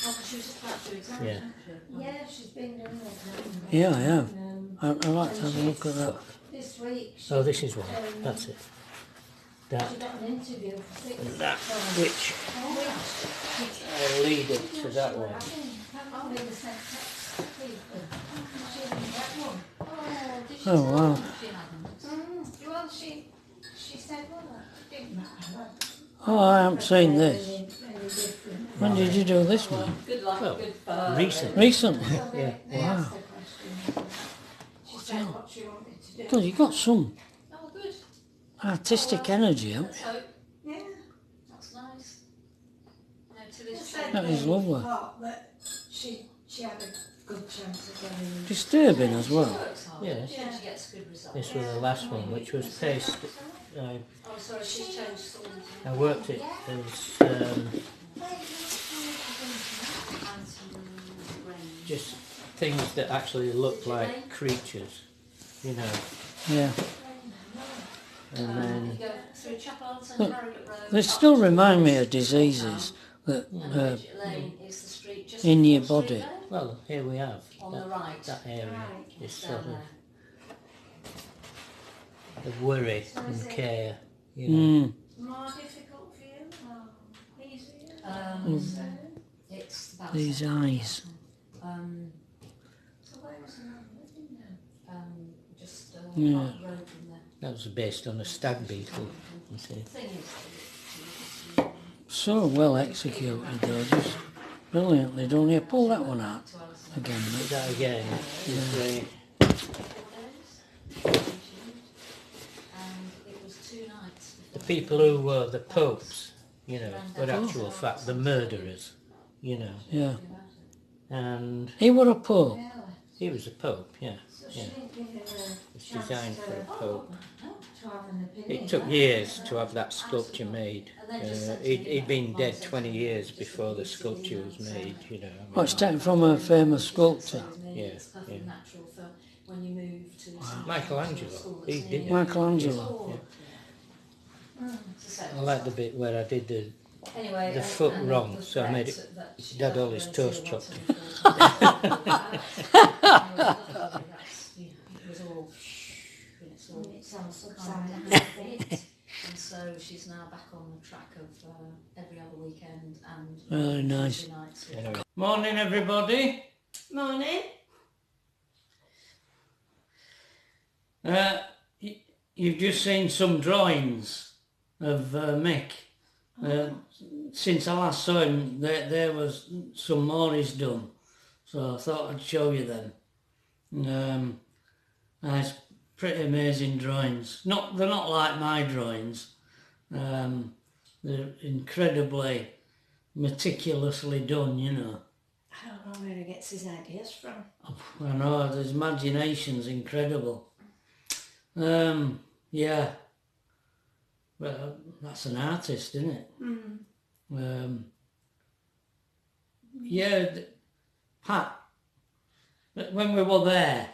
Oh, she was just about to exam, Yeah. Yeah, she's been doing it. Yeah, I have. I'd like to have a look at that. This week. Oh, this is one. That's it. That. She got an interview for 6 And that, which lead up to that one. Oh, wow. Well, she said, well, it didn't matter. Oh, I haven't seen this. When did you do this one? Good luck, Well, good recently. Recently? Yeah. Wow. She said what she wanted to do. Because you've got some Oh, good. artistic energy, haven't you? So, yeah, that's nice. No, to this day. That is lovely. That she had a good chance of getting. Disturbing as well. Yes. Yeah, she gets good results. This was the last one, which was paste. Oh, sorry, she's changed something. I worked it as just things that actually look like creatures, you know. Yeah. And then Look, they still remind me of diseases that in your body. well, here we have On the right. that area. This sort of worry and care, you know. More difficult for you or easier? It's about These eyes. So where was the man living then? Just Yeah. up the road from there. That was based on a stag beetle, you see. Thing is, So well executed though, just brilliantly done. You pull that one out again, But mate. that again is the 4 days. And it was 2 nights. the people who were the popes, you know, were actual fact the murderers, you know. Yeah. And He were a pope. he was a pope, yeah. Yeah. It's designed for a pope. It took years to have that sculpture made. He'd been dead 20 years before the sculpture was made, you know. I mean, Oh, it's taken from a famous sculptor. Yeah, yeah. When you move to Michelangelo, he did it. Michelangelo. I like the bit where I did the foot wrong, so I made it. He had all his toes chopped off. It sounds and so she's now back on the track of every other weekend and Really nice. Tuesday nights. Anyway. Morning, everybody. Morning. You've just seen some drawings of Mick. Since I last saw him, there was some more he's done, so I thought I'd show you them. It's pretty amazing drawings. They're not like my drawings. They're incredibly meticulously done, you know. I don't know where he gets his ideas from. I know, his imagination's incredible. Yeah. Well, that's an artist, isn't it? Yeah, Pat, when we were there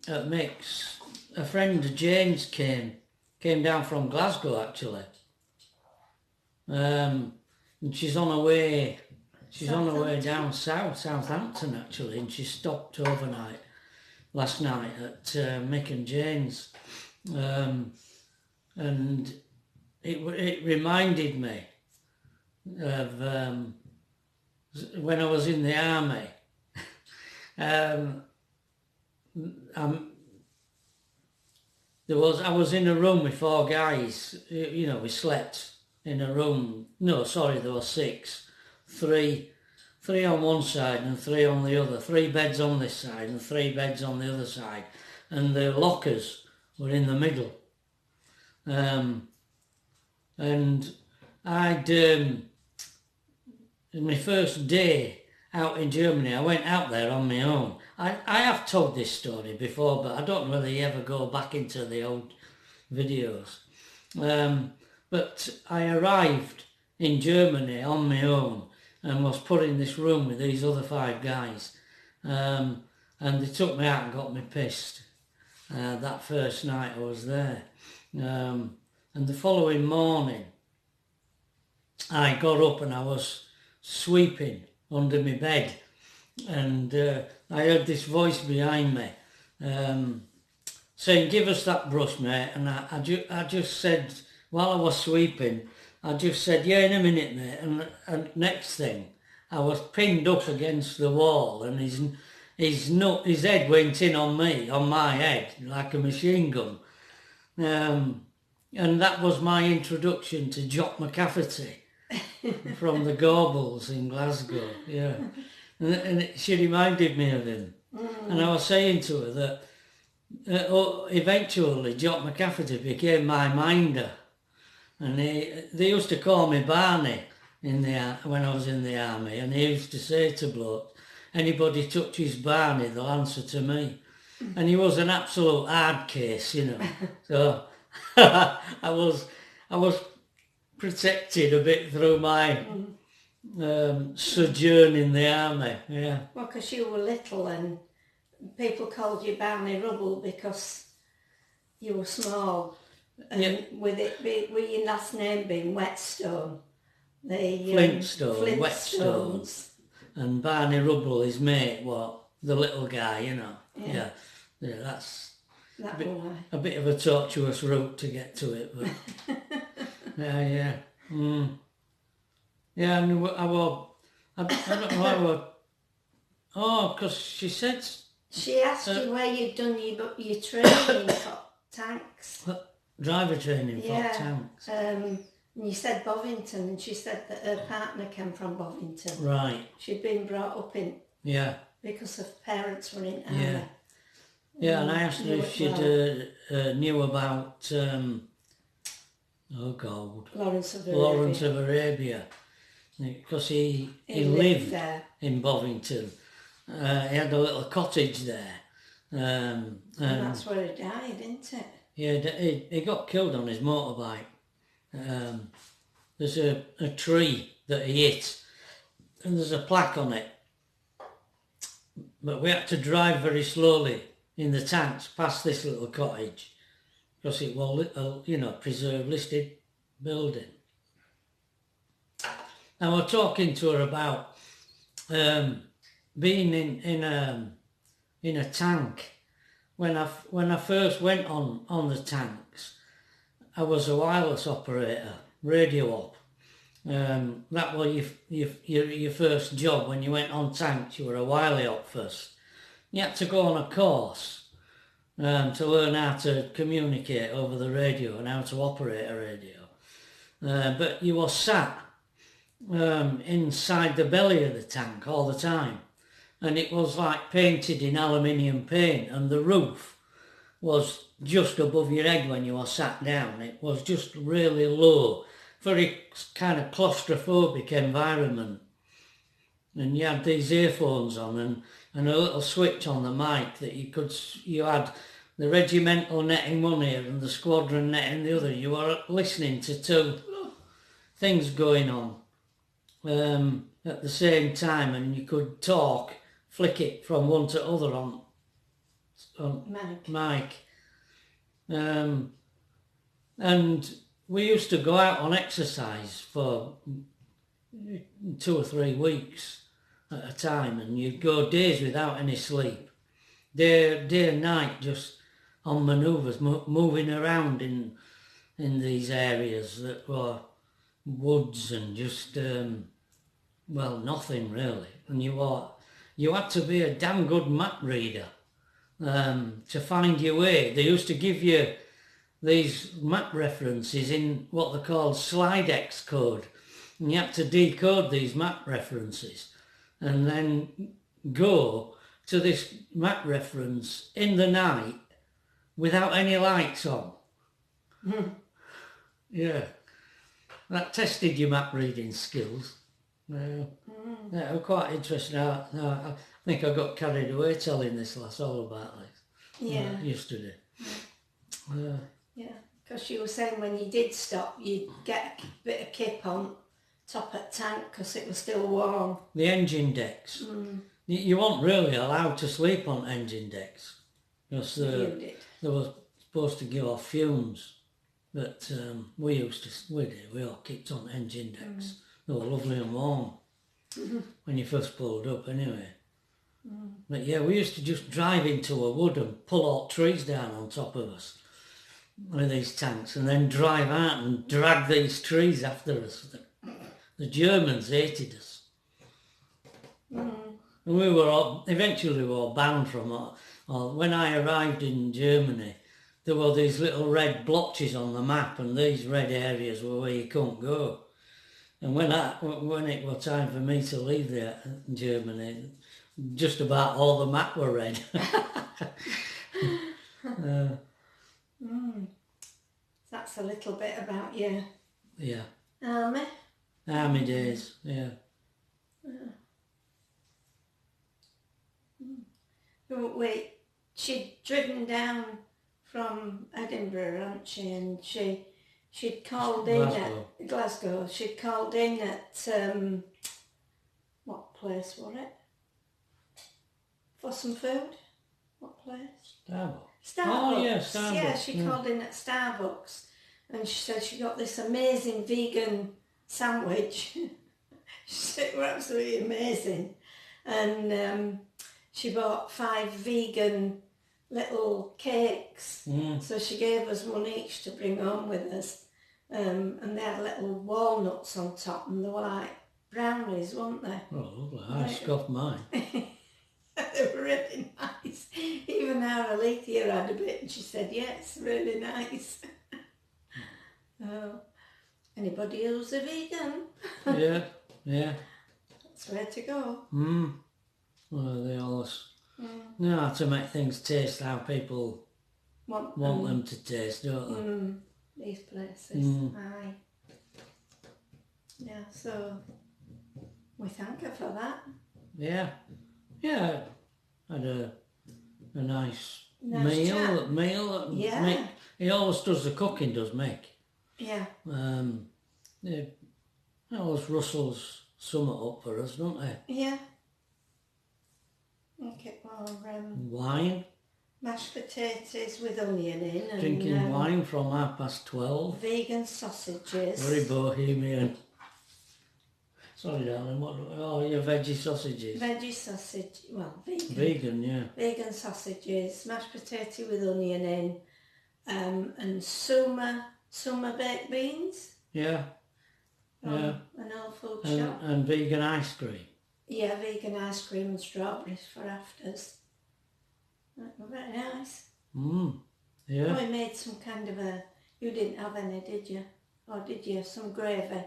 at Micks, a friend of Jane's came down from Glasgow actually. And she's on her way down south, Southampton actually, and she stopped overnight last night at Mick and Jane's. And it reminded me of when I was in the army. I was in a room with 4 guys. You know, we slept in a room. No, sorry, there were 6. 3 on one side and 3 on the other. 3 beds on this side and 3 beds on the other side, and the lockers were in the middle. And I'd in my first day out in Germany, I went out there on my own. I have told this story before, but I don't really ever go back into the old videos. But I arrived in Germany on my own and was put in this room with these other 5 guys. And they took me out and got me pissed that first night I was there. And the following morning, I got up and I was sweeping under my bed, and I heard this voice behind me saying, "Give us that brush, mate." And I just said, while I was sweeping, I just said, "Yeah, in a minute, mate." And next thing, I was pinned up against the wall, and his head went in on me, on my head, like a machine gun. And that was my introduction to Jock McCafferty from the Gaubles in Glasgow. Yeah, and she reminded me of him. And I was saying to her that eventually Jock McCafferty became my minder, and they used to call me Barney when I was in the army, and he used to say to blokes, "Anybody touches Barney, they'll answer to me." And he was an absolute hard case, you know. So I was protected a bit through my sojourn in the army. Yeah. Well, because you were little and people called you Barney Rubble because you were small, and with your last name being Whetstone, the Flintstone, Whetstones, and Barney Rubble is mate. What, the little guy, you know. Yeah. That's a bit of a tortuous route to get to it, but yeah. Yeah, and I don't know how. Oh, because she said. She asked you where you'd done your training for tanks. Driver training for tanks. And you said Bovington, and she said that her partner came from Bovington. Right. She'd been brought up in. Yeah. Because her parents were in army. Yeah. Yeah, and I asked her if she knew about, Lawrence of Arabia, because he lived there. In Bovington. He had a little cottage there. And that's where he died, isn't it? Yeah, he got killed on his motorbike. There's a tree that he hit, and there's a plaque on it. But we had to drive very slowly in the tanks past this little cottage because it was a preserved listed building. And we're talking to her about being in a tank. When I first went on the tanks, I was a wireless operator, radio op. That was your first job when you went on tanks. You were a wireless op first. You had to go on a course to learn how to communicate over the radio and how to operate a radio. But you were sat inside the belly of the tank all the time. And it was like painted in aluminium paint, and the roof was just above your head when you were sat down. It was just really low, very kind of claustrophobic environment. And you had these earphones on and a little switch on the mic that you had the regimental netting one ear and the squadron netting the other. You were listening to two things going on at the same time, and you could talk, flick it from one to other on mic. And we used to go out on exercise for 2 or 3 weeks at a time, and you'd go days without any sleep, day and night, just on manoeuvres, moving around in these areas that were woods and just nothing really. And you had to be a damn good map reader to find your way. They used to give you these map references in what they called slide X code, and you had to decode these map references and then go to this map reference in the night without any lights on. Yeah, that tested your map reading skills. Yeah, it was quite interesting. I think I got carried away telling this lass all about this. Yeah. Yesterday. Yeah, because you were saying when you did stop, you'd get a bit of kip on top at tank because it was still warm. The engine decks. You weren't really allowed to sleep on engine decks because they were supposed to give off fumes. But we did. We all kicked on engine decks. They were lovely and warm. when you first pulled up anyway. But yeah, we used to just drive into a wood and pull all trees down on top of us with these tanks and then drive out and drag these trees after us. The Germans hated us. And we were all, eventually we were banned from it. When I arrived in Germany, there were these little red blotches on the map, and these red areas were where you couldn't go. And when it was time for me to leave there in Germany, just about all the map were red. That's a little bit about your army days, yeah. She'd driven down from Edinburgh, hadn't she? And she'd called in at Glasgow. She'd called in at what place was it? For some food. What place? Starbucks. Starbucks. Oh yeah, Starbucks. Yeah, she called in at Starbucks, and she said she got this amazing vegan sandwich. She said it was absolutely amazing, and she bought 5 vegan little cakes. So she gave us one each to bring home with us, and they had little walnuts on top, and they were like brownies, weren't they? Oh, lovely. I scoffed mine. They were really nice. Even our Alethea had a bit, and she said, yes, really nice. Anybody who's a vegan? Yeah. That's where to go. Well, they always know how to make things taste how people want them to taste, don't they? These places, aye. Yeah, so we thank her for that. Yeah, had a nice chat. meal. Yeah. Mick, he always does the cooking, does Mick? Yeah. He always rustles something up for us, don't they? Yeah. Okay, well, wine. Mashed potatoes with onion in. And, Drinking wine from 12:30. Vegan sausages. Very bohemian. Sorry, darling. Your veggie sausages. Veggie sausage. Well, vegan. Vegan, yeah. Vegan sausages, mashed potato with onion in, and summer baked beans. Yeah. An old food shop. And vegan ice cream. Yeah, vegan ice cream and strawberries for afters. That were very nice. Yeah. We made some kind of you didn't have any, did you? Or did you? Some gravy?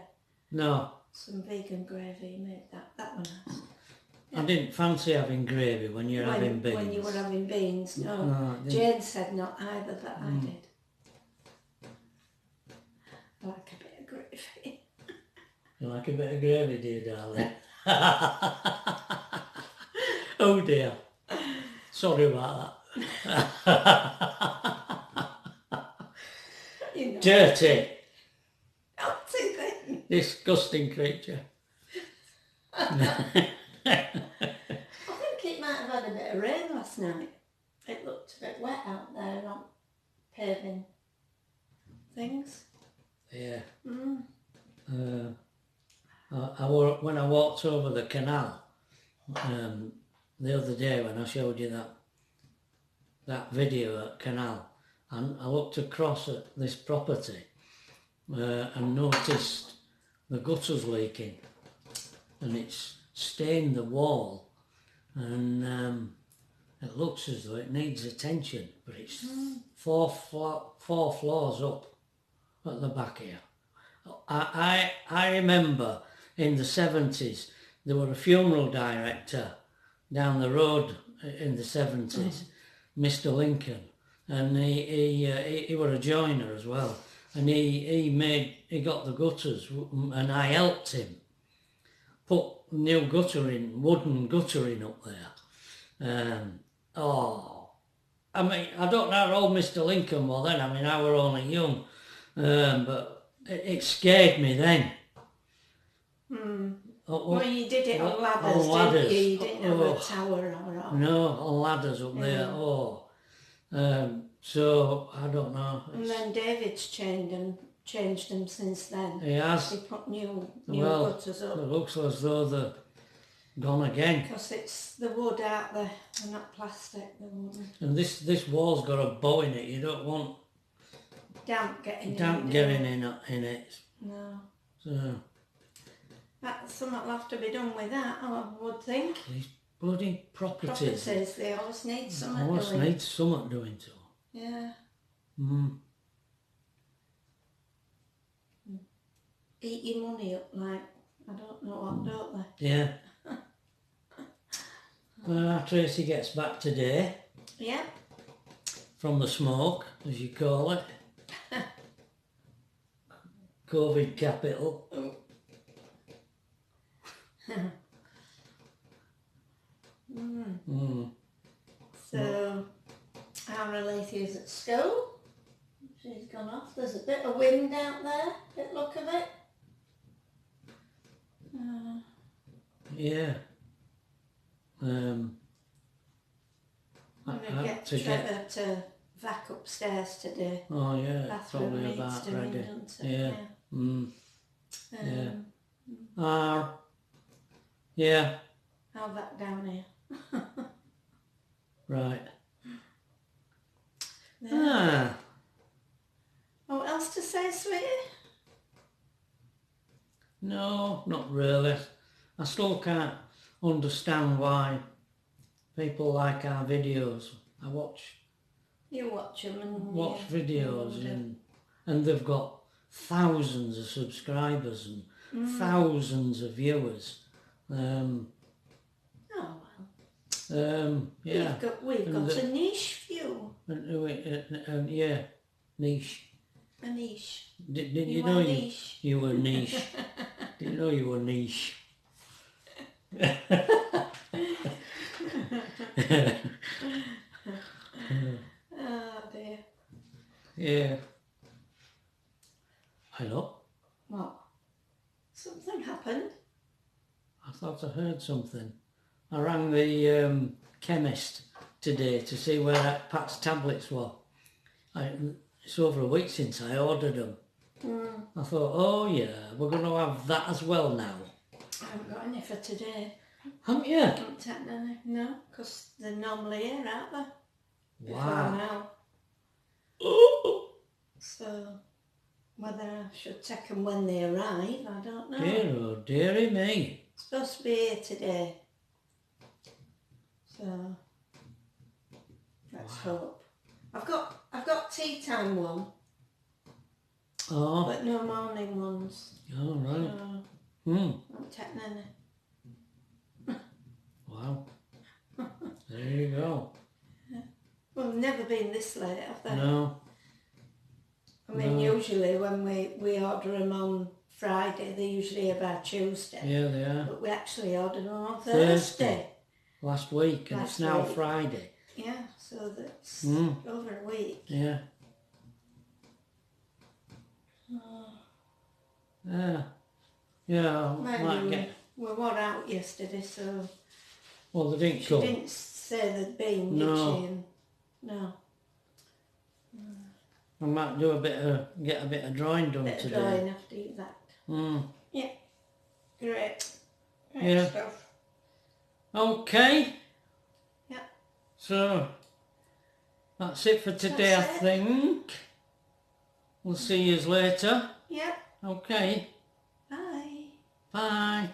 No. Some vegan gravy, you made that. That was nice. I didn't fancy having gravy when you're having beans. When you were having beans, no. Jane said not either, but I did. I like a bit of gravy. You like a bit of gravy, do you, darling? Oh dear. Sorry about that. Dirty. Dirty then. Disgusting creature. I think it might have had a bit of rain last night. It looked a bit wet out there on paving things. Yeah. When I walked over the canal the other day when I showed you that video at canal, and I looked across at this property and noticed the gutters leaking, and it's stained the wall, and it looks as though it needs attention, but it's four floors up at the back here. I remember in the 70s there were a funeral director down the road in the 70s, Mr. Lincoln, and he were a joiner as well, and he got the gutters, and I helped him put new guttering, wooden guttering up there. I mean, I don't know how old Mr. Lincoln was then. I mean, I were only young, but it scared me then. Well, you did it on ladders, didn't you? You didn't have a tower or all. No, on ladders up there. So I don't know. And then David's changed them since then. He has. He put new gutters up. It looks as though gone again. Because it's the wood out there, and not plastic, the wooden. And this wall's got a bow in it. You don't want Damp getting damp getting in it. No. So Something will have to be done with that, I would think. these bloody properties. They always need something Always doing. need something doing to them. Yeah. Eat your money up like, I don't know what, don't they? Yeah. Tracy gets back today Yeah. from the smoke, as you call it. COVID capital. So, our Alethia's at school. She's gone off. There's a bit of wind out there, bit look of it. Yeah. I'm going to get Trevor to vac upstairs today. Oh yeah, Bathroom probably needs about doing, ready. doesn't it? Yeah. Yeah. Yeah. I'll vac down here. Right. There. Oh, what else to say, sweetie? No, not really. I still can't understand why people like our videos. I watch You watch them and videos and they've got thousands of subscribers and thousands of viewers. Oh well. Yeah. We've got a niche view. Yeah, niche. A niche. Did You you know are you, niche. you were niche? Did you know you were niche? Oh dear. Yeah. Hello? What? Something happened. I thought I heard something. I rang the chemist today to see where Pat's tablets were. It's over a week since I ordered them. I thought, oh yeah, we're going to have that as well now. I haven't got any for today. Haven't you? I haven't taken any. No, because they're normally here, aren't they? Before Wow. now. So, whether I should take them when they arrive, I don't know. Dear oh dearie me. It's supposed to be here today. So, let's hope. I've got tea time one, Oh, but no morning ones. all right. So, I Hmm. haven't taken any. Wow. There you go. Well, they've never been this late, have they? No. I mean, usually when we order them on Friday, they're usually here by Tuesday. Yeah, they are. But we actually ordered them on Thursday. Thursday. Last week, and Last it's now week. Friday. Yeah, so that's Mm. over a week. Yeah. Yeah. Yeah, Maybe might get... we were out yesterday, so Well, they didn't she come. didn't say they'd been, No. did she? And no, I might do get a bit of drawing done bit of today. drawing after you that. Mm. Yeah, great Yeah. stuff. Okay. Yeah. So, that's it for today, That's I it. think. We'll see you later. Yeah, Okay. bye. Bye.